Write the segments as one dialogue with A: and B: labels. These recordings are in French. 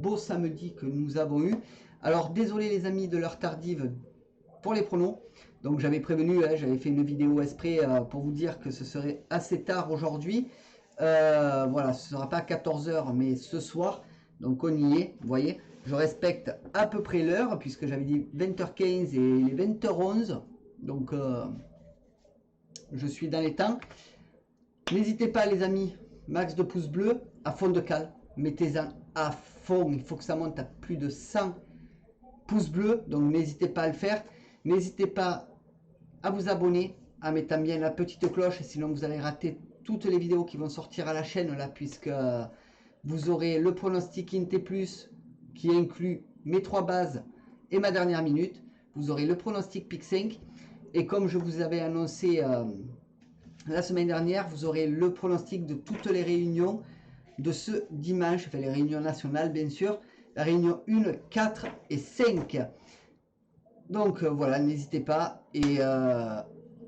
A: beau samedi que nous avons eu. Alors désolé les amis de l'heure tardive pour les pronos. Donc j'avais prévenu, j'avais fait une vidéo exprès pour vous dire que ce serait assez tard aujourd'hui. Voilà, ce ne sera pas à 14 h mais ce soir. Donc on y est, vous voyez. Je respecte à peu près l'heure puisque j'avais dit 20h15 et il est 20h11. Donc je suis dans les temps. N'hésitez pas les amis, max de pouces bleus, à fond de cale. Mettez-en à fond, il faut que ça monte à plus de 100 pouces bleus. Donc n'hésitez pas à le faire. N'hésitez pas à vous abonner, en mettant bien la petite cloche. Sinon vous allez rater toutes les vidéos qui vont sortir à la chaîne là, puisque vous aurez le pronostic INT+, qui inclut mes 3 bases et ma dernière minute. Vous aurez le pronostic Pick 5. Et comme je vous avais annoncé la semaine dernière, vous aurez le pronostic de toutes les réunions de ce dimanche, enfin les réunions nationales bien sûr, la réunion 1, 4 et 5. Donc voilà, n'hésitez pas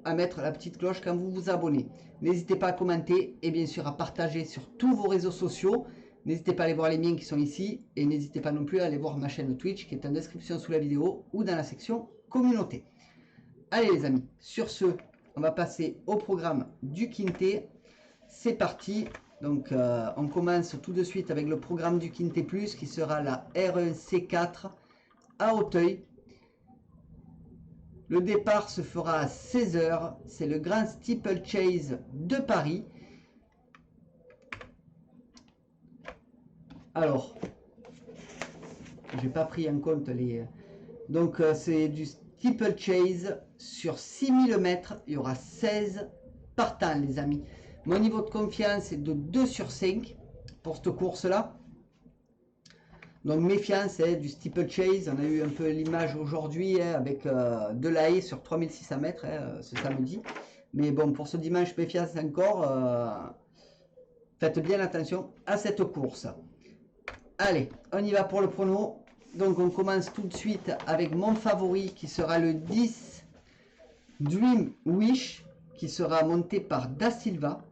A: à mettre la petite cloche quand vous vous abonnez. N'hésitez pas à commenter et bien sûr à partager sur tous vos réseaux sociaux. N'hésitez pas à aller voir les miens qui sont ici et n'hésitez pas non plus à aller voir ma chaîne Twitch qui est en description sous la vidéo ou dans la section communauté. Allez les amis, sur ce, on va passer au programme du Quintet. C'est parti. Donc on commence tout de suite avec le programme du Quintet Plus qui sera la R1C4 à Auteuil. Le départ se fera à 16 h. C'est le Grand Steeplechase de Paris. Alors, j'ai pas pris en compte les... Donc c'est du Steeplechase sur 6000 mètres. Il y aura 16 partants les amis. Mon niveau de confiance est de 2 sur 5 pour cette course-là. Donc méfiance du steeplechase. On a eu un peu l'image aujourd'hui avec de la haie sur 3600 mètres ce samedi. Mais bon, pour ce dimanche, méfiance encore. Faites bien attention à cette course. Allez, on y va pour le prono. Donc on commence tout de suite avec mon favori qui sera le 10 Dream Wish qui sera monté par Da Silva.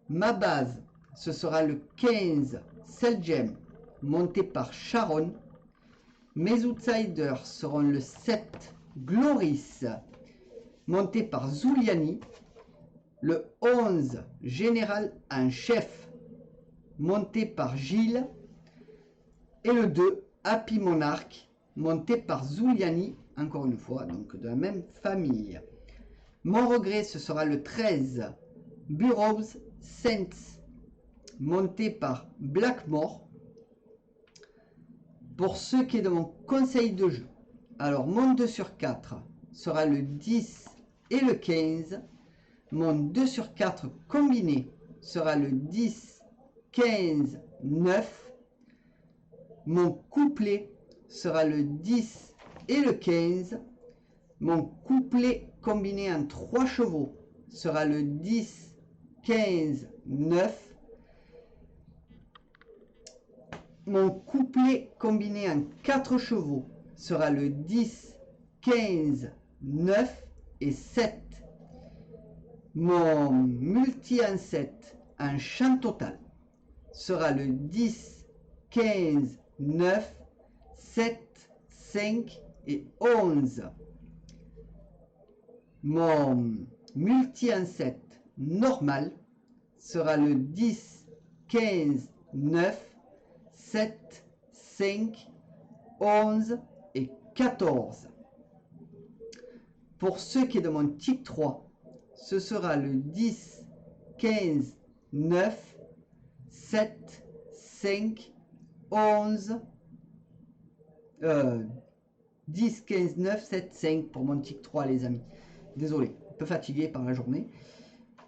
A: Ma base, ce sera le 15 Selgem monté par Sharon. Mes outsiders seront le 7 Gloris monté par Zuliani. Le 11 Général en chef monté par Gilles. Et le 2 Happy Monarch monté par Zuliani, encore une fois, donc de la même famille. Mon regret, ce sera le 13 Burroughs Saints monté par Blackmore. Pour ce qui est de mon conseil de jeu, alors mon 2 sur 4 sera le 10 et le 15. Mon 2 sur 4 combiné sera le 10, 15, 9. Mon couplet sera le 10 et le 15. Mon couplet combiné en 3 chevaux sera le 10, 15, 9. Mon couplet combiné en 4 chevaux sera le 10, 15, 9 et 7. Mon multi en 7 en champ total sera le 10, 15, 9, 7, 5 et 11. Mon multi en 7 normal sera le 10, 15, 9, 7, 5, 11 et 14. Pour ce qui est de mon tic 3, ce sera le 10, 15, 9, 7, 5, 11, 10, 15, 9, 7, 5 pour mon tic 3 les amis. Désolé, un peu fatigué par la journée.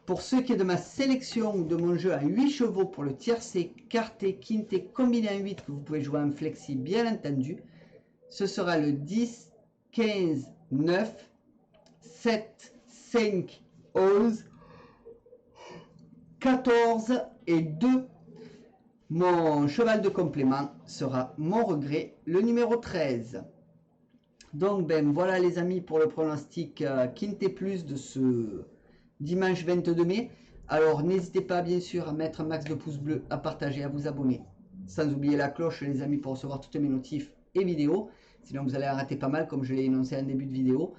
A: Pour ce qui est de ma sélection de mon jeu à 8 chevaux pour le tiercé, quarté, quinté, combiné en 8 que vous pouvez jouer en flexi bien entendu, ce sera le 10, 15, 9, 7, 5, 11, 14 et 2. Mon cheval de complément sera mon regret, le numéro 13. Donc ben voilà les amis pour le pronostic Quintet Plus de ce dimanche 22 mai. Alors n'hésitez pas bien sûr à mettre un max de pouces bleus, à partager, à vous abonner. Sans oublier la cloche les amis pour recevoir toutes mes notifs et vidéos. Sinon vous allez en rater pas mal comme je l'ai énoncé en début de vidéo.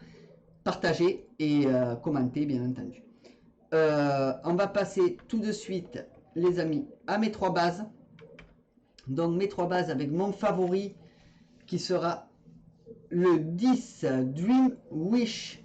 A: Partagez et commentez bien entendu. On va passer tout de suite les amis à mes 3 bases. Donc mes 3 bases avec mon favori qui sera le 10 Dream Wish.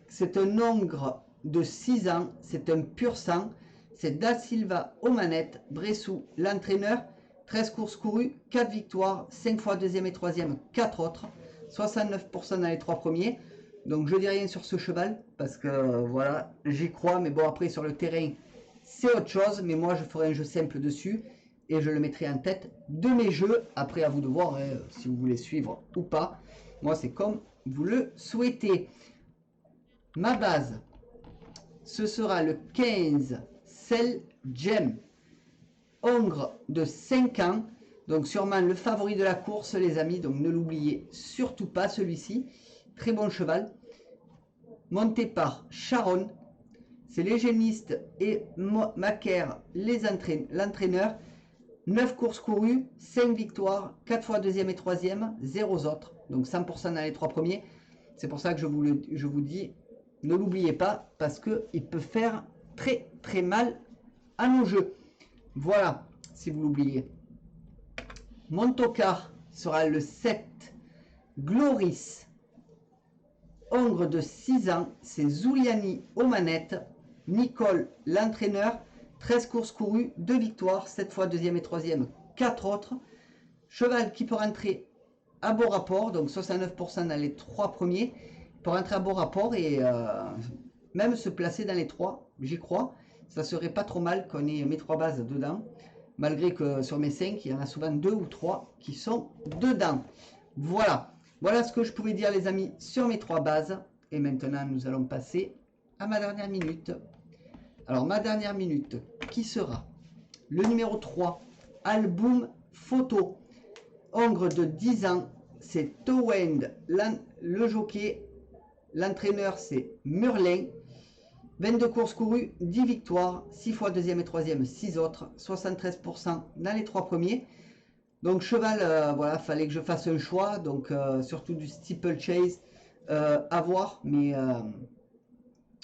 A: C'est un Hongre de 6 ans, c'est un pur sang. C'est Da Silva aux manettes, Bressou l'entraîneur, 13 courses courues, 4 victoires, 5 fois deuxième et troisième, 4 autres, 69% dans les 3 premiers. Donc je dis rien sur ce cheval parce que voilà, j'y crois, mais bon après sur le terrain c'est autre chose, mais moi je ferai un jeu simple dessus et je le mettrai en tête de mes jeux. Après à vous de voir hein, si vous voulez suivre ou pas. Moi c'est comme vous le souhaitez. Ma base, ce sera le 15 Cell Gem, Hongre de 5 ans, donc sûrement le favori de la course les amis, donc ne l'oubliez surtout pas celui-ci, très bon cheval, monté par Sharon, c'est les génistes et Macaire l'entraîneur, 9 courses courues, 5 victoires, 4 fois deuxième et troisième, 0 autres, donc 100% dans les 3 premiers, c'est pour ça que je vous dis, ne l'oubliez pas parce qu'il peut faire très très mal à nos jeux. Voilà, si vous l'oubliez. Mon tocard sera le 7 Gloris, Hongre de 6 ans, c'est Zuliani aux manettes, Nicole l'entraîneur, 13 courses courues, 2 victoires, 7 fois deuxième et troisième, 4 autres. Cheval qui peut rentrer à beau rapport, donc 69% dans les 3 premiers, pour rentrer à beau rapport et même se placer dans les 3, j'y crois. Ça serait pas trop mal qu'on ait mes 3 bases dedans, malgré que sur mes 5, il y en a souvent 2 ou 3 qui sont dedans. Voilà, voilà ce que je pouvais dire les amis sur mes 3 bases. Et maintenant, nous allons passer à ma dernière minute. Alors, ma dernière minute, qui sera le numéro 3, Album Photo, Hongre de 10 ans, c'est Towend, le jockey. L'entraîneur, c'est Murlin. 22 courses courues, 10 victoires, 6 fois deuxième et troisième, 6 autres, 73% dans les 3 premiers. Donc cheval, voilà, fallait que je fasse un choix, donc surtout du steeplechase à voir, mais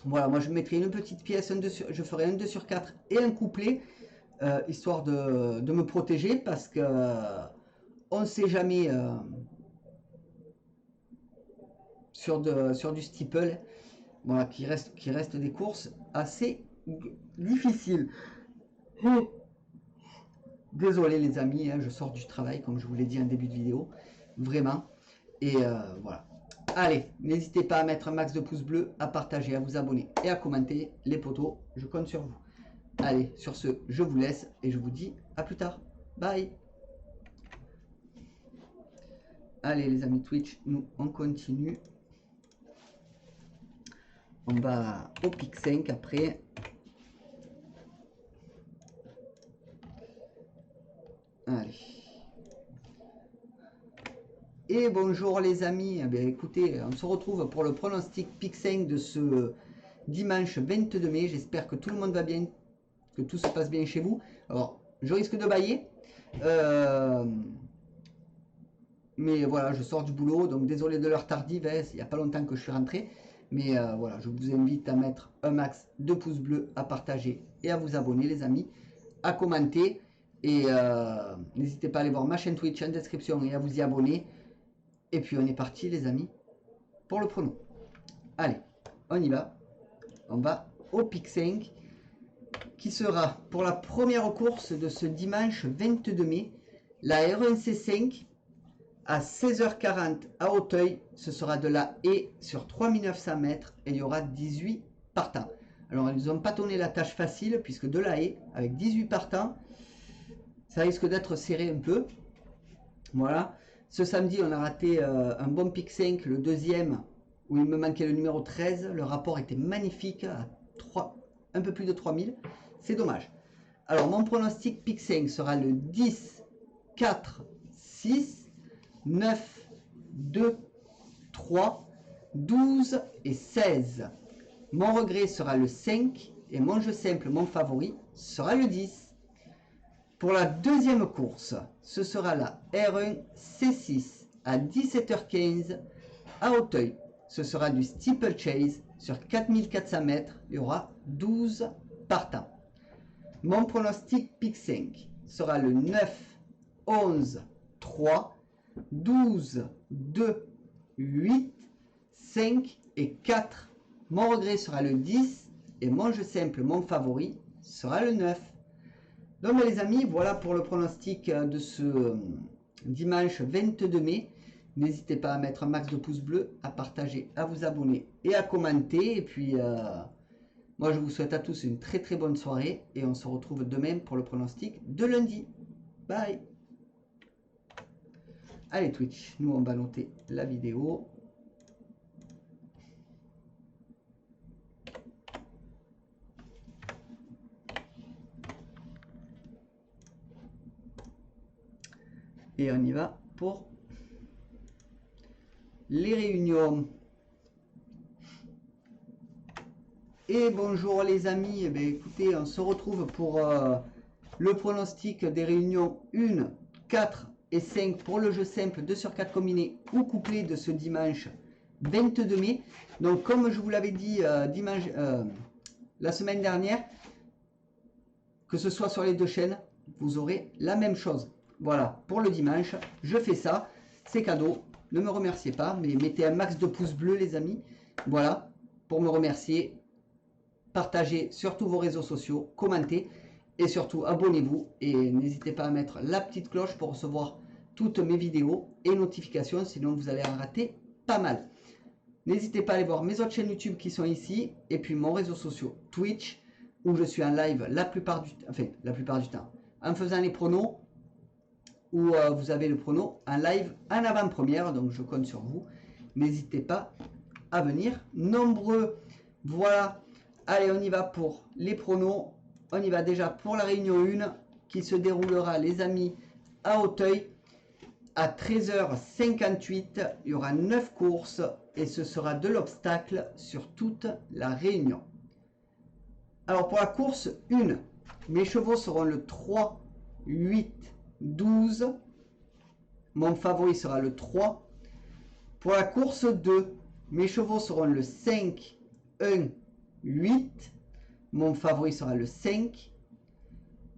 A: voilà, moi je mettrai une petite pièce, je ferai un 2 sur 4 et un couplet, histoire de me protéger, parce que on ne sait jamais sur du steeple. Voilà, qui reste des courses assez difficiles. Désolé les amis, hein, je sors du travail comme je vous l'ai dit en début de vidéo, vraiment. Et voilà. Allez, n'hésitez pas à mettre un max de pouces bleus, à partager, à vous abonner et à commenter les potos. Je compte sur vous. Allez, sur ce, je vous laisse et je vous dis à plus tard. Bye. Allez les amis Twitch, nous on continue. On va au pic 5 après. Allez. Et bonjour les amis. Eh bien, écoutez, on se retrouve pour le pronostic pic 5 de ce dimanche 22 mai. J'espère que tout le monde va bien, que tout se passe bien chez vous. Alors, je risque de bâiller. Mais voilà, je sors du boulot, donc désolé de l'heure tardive. Hein, il n'y a pas longtemps que je suis rentré. Mais voilà, je vous invite à mettre un max de pouces bleus, à partager et à vous abonner les amis, à commenter. Et n'hésitez pas à aller voir ma chaîne Twitch en description et à vous y abonner. Et puis on est parti les amis pour le prono. Allez, on y va. On va au pic 5 qui sera pour la première course de ce dimanche 22 mai. La R1C5 à 16h40 à Auteuil, ce sera de la haie sur 3900 mètres et il y aura 18 partants. Alors ils ont pas donné la tâche facile puisque de la haie avec 18 partants, ça risque d'être serré un peu. Voilà. Ce samedi, on a raté un bon pic 5, le deuxième où il me manquait le numéro 13. Le rapport était magnifique à un peu plus de 3000. C'est dommage. Alors mon pronostic pic 5 sera le 10, 4, 6, 9, 2, 3, 12 et 16. Mon regret sera le 5 et mon jeu simple, mon favori, sera le 10. Pour la deuxième course, ce sera la R1 C6 à 17h15 à Auteuil. Ce sera du steeplechase sur 4400 mètres. Il y aura 12 partants. Mon pronostic pick 5 sera le 9, 11, 3, 12, 2, 8, 5 et 4. Mon regret sera le 10 et mon jeu simple, mon favori, sera le 9. Donc les amis, voilà pour le pronostic de ce dimanche 22 mai. N'hésitez pas à mettre un max de pouces bleus, à partager, à vous abonner et à commenter. Et puis, moi je vous souhaite à tous une très très bonne soirée. Et on se retrouve demain pour le pronostic de lundi. Bye. Allez Twitch, nous on va noter la vidéo. Et on y va pour les réunions. Et bonjour les amis, eh bien, écoutez, on se retrouve pour le pronostic des réunions 1, 4 et 5 pour le jeu simple 2 sur 4 combiné ou couplé de ce dimanche 22 mai. Donc comme je vous l'avais dit dimanche, la semaine dernière, que ce soit sur les deux chaînes, vous aurez la même chose. Voilà, pour le dimanche, je fais ça, c'est cadeau. Ne me remerciez pas, mais mettez un max de pouces bleus les amis. Voilà, pour me remercier. Partagez sur tous vos réseaux sociaux, commentez et surtout abonnez-vous. Et n'hésitez pas à mettre la petite cloche pour recevoir toutes mes vidéos et notifications, sinon vous allez en rater pas mal. N'hésitez pas à aller voir mes autres chaînes YouTube qui sont ici et puis mon réseau social Twitch où je suis en live la plupart du temps en faisant les pronos, où vous avez le prono en live en avant-première, donc je compte sur vous. N'hésitez pas à venir nombreux. Voilà, allez on y va pour les pronos. On y va déjà pour la réunion 1 qui se déroulera les amis à Auteuil à 13h58. Il y aura 9 courses et ce sera de l'obstacle sur toute la réunion. Alors pour la course 1, mes chevaux seront le 3, 8, 12. Mon favori sera le 3. Pour la course 2, mes chevaux seront le 5, 1, 8. Mon favori sera le 5.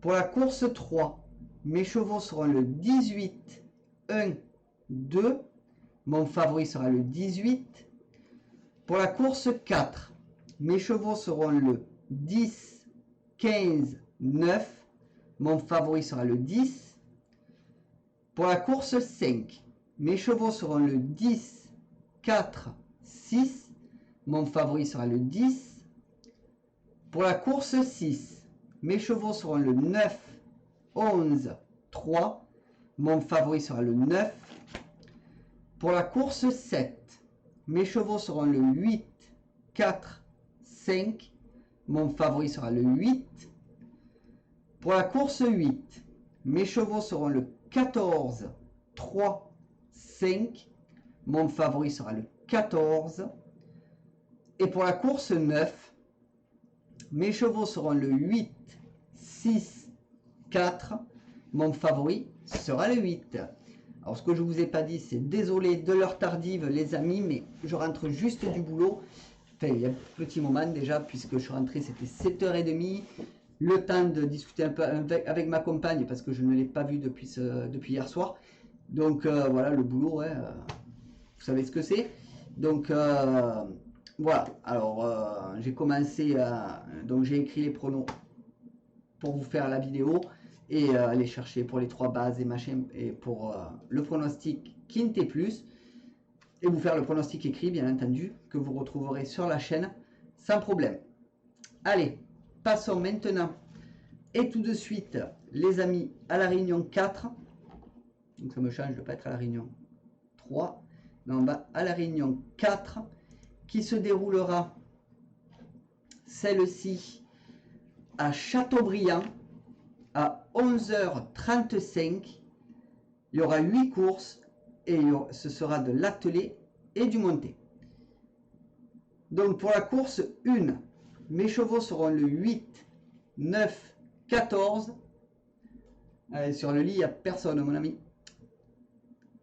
A: Pour la course 3, mes chevaux seront le 18, 1, 2. Mon favori sera le 18. Pour la course 4, mes chevaux seront le 10, 15, 9. Mon favori sera le 10. Pour la course 5, mes chevaux seront le 10, 4, 6. Mon favori sera le 10. Pour la course 6, mes chevaux seront le 9, 11, 3. Mon favori sera le 9. Pour la course 7, mes chevaux seront le 8, 4, 5. Mon favori sera le 8. Pour la course 8, mes chevaux seront le 14, 3, 5. Mon favori sera le 14. Et pour la course 9, mes chevaux seront le 8, 6, 4. Mon favori sera le 8. Alors ce que je ne vous ai pas dit, c'est désolé de l'heure tardive les amis, mais je rentre juste du boulot. Enfin, il y a un petit moment déjà, puisque je suis rentré, c'était 7h30. Le temps de discuter un peu avec ma compagne, parce que je ne l'ai pas vue depuis hier soir. Donc voilà, le boulot, ouais, vous savez ce que c'est. Donc voilà, alors j'ai commencé, donc j'ai écrit les pronos pour vous faire la vidéo et aller chercher pour les 3 bases et machin, et pour le pronostic Quinté Plus, et vous faire le pronostic écrit, bien entendu, que vous retrouverez sur la chaîne sans problème. Allez, passons maintenant et tout de suite, les amis, à la réunion 4. Donc ça me change de ne pas être à la réunion 3. Mais on va à la réunion 4 qui se déroulera, celle-ci, à Châteaubriand à 11h35. Il y aura 8 courses et ce sera de l'attelé et du monté. Donc pour la course 1, mes chevaux seront le 8, 9, 14. Allez, sur le lit, il n'y a personne, mon ami.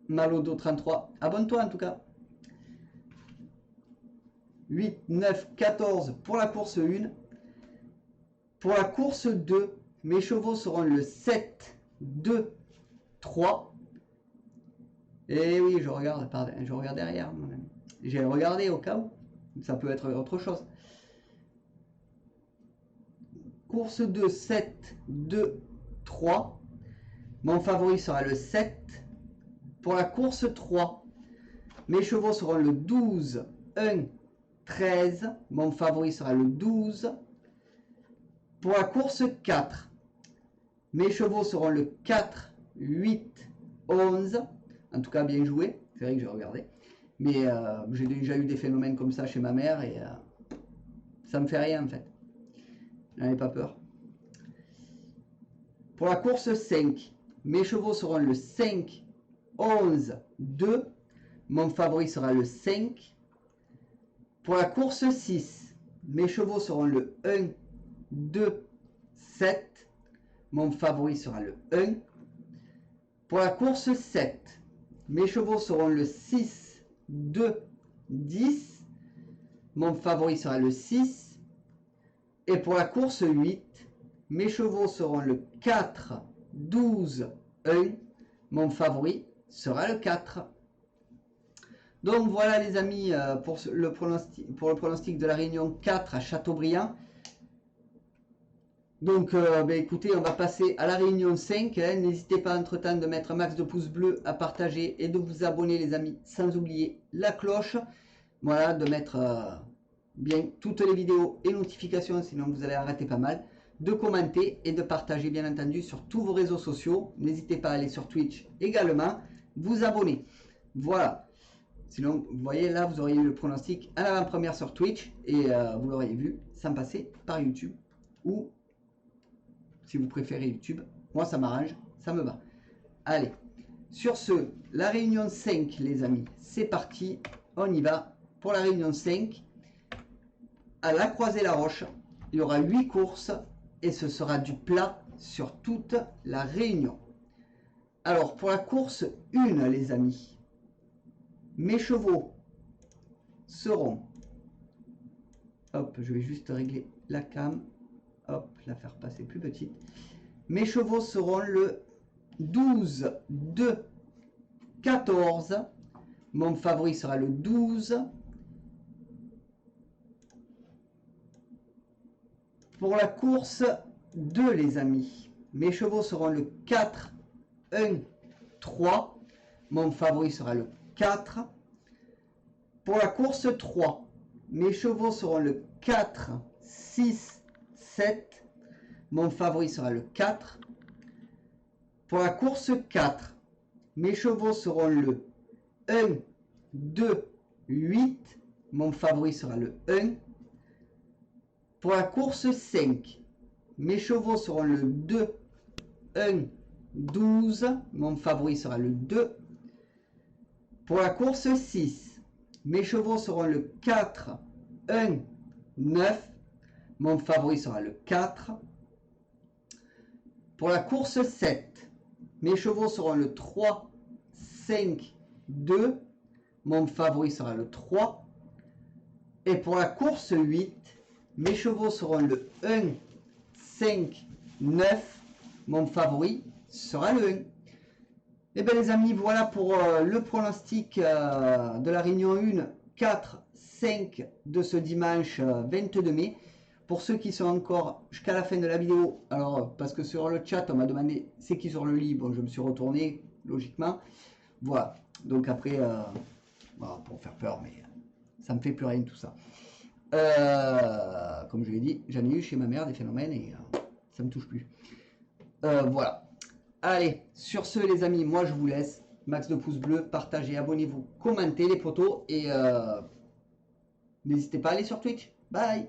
A: Malodo 33. Abonne-toi en tout cas. 8, 9, 14 pour la course 1. Pour la course 2, mes chevaux seront le 7, 2, 3. Et oui, je regarde, pardon, je regarde derrière, mon ami. J'ai regardé au cas où. Ça peut être autre chose. Course 2, 7, 2, 3. Mon favori sera le 7. Pour la course 3, mes chevaux seront le 12, 1, 13. Mon favori sera le 12. Pour la course 4, mes chevaux seront le 4, 8, 11. En tout cas, bien joué. C'est vrai que j'ai regardé. Mais j'ai déjà eu des phénomènes comme ça chez ma mère et ça me fait rien en fait. J'en ai pas peur. Pour la course 5, mes chevaux seront le 5, 11, 2. Mon favori sera le 5. Pour la course 6, mes chevaux seront le 1, 2, 7. Mon favori sera le 1. Pour la course 7, mes chevaux seront le 6, 2, 10. Mon favori sera le 6. Et pour la course 8, mes chevaux seront le 4, 12, 1. Mon favori sera le 4. Donc voilà les amis pour le pronostic de la réunion 4 à Châteaubriand. Donc écoutez, on va passer à la réunion 5. N'hésitez pas entre-temps de mettre un max de pouces bleus, à partager et de vous abonner les amis, sans oublier la cloche. Voilà, de mettre bien toutes les vidéos et notifications, sinon vous allez arrêter pas mal. De commenter et de partager bien entendu sur tous vos réseaux sociaux. N'hésitez pas à aller sur Twitch également, vous abonner. Voilà. Sinon, vous voyez là, vous auriez eu le pronostic à l'avant-première sur Twitch et vous l'auriez vu sans passer par YouTube. Ou, si vous préférez YouTube, moi ça m'arrange, ça me va. Allez, sur ce, la réunion 5 les amis, c'est parti. On y va pour la réunion 5. À la Croisée-la-Roche, il y aura 8 courses et ce sera du plat sur toute la réunion. Alors, pour la course 1 les amis, mes chevaux seront, hop, je vais juste régler la cam, hop, la faire passer plus petite. Mes chevaux seront le 12, 2, 14. Mon favori sera le 12. Pour la course 2 les amis, mes chevaux seront le 4, 1, 3. Mon favori sera le 4. Pour la course 3, mes chevaux seront le 4, 6, 7. Mon favori sera le 4. Pour la course 4, mes chevaux seront le 1, 2, 8. Mon favori sera le 1. Pour la course 5, mes chevaux seront le 2, 1, 12. Mon favori sera le 2. Pour la course 6, mes chevaux seront le 4, 1, 9. Mon favori sera le 4. Pour la course 7, mes chevaux seront le 3, 5, 2. Mon favori sera le 3. Et pour la course 8, mes chevaux seront le 1, 5, 9. Mon favori sera le 1. Et bien les amis, voilà pour le pronostic de la réunion 1, 4, 5 de ce dimanche 22 mai. Pour ceux qui sont encore jusqu'à la fin de la vidéo, alors parce que sur le chat on m'a demandé c'est qui sur le lit, bon je me suis retourné logiquement. Voilà, donc après, voilà, pour faire peur, mais ça me fait plus rien tout ça. Comme je l'ai dit, j'en ai eu chez ma mère des phénomènes et ça me touche plus. Voilà. Allez, sur ce les amis, moi je vous laisse. Max de pouces bleus, partagez, abonnez-vous, commentez les potos et n'hésitez pas à aller sur Twitch. Bye.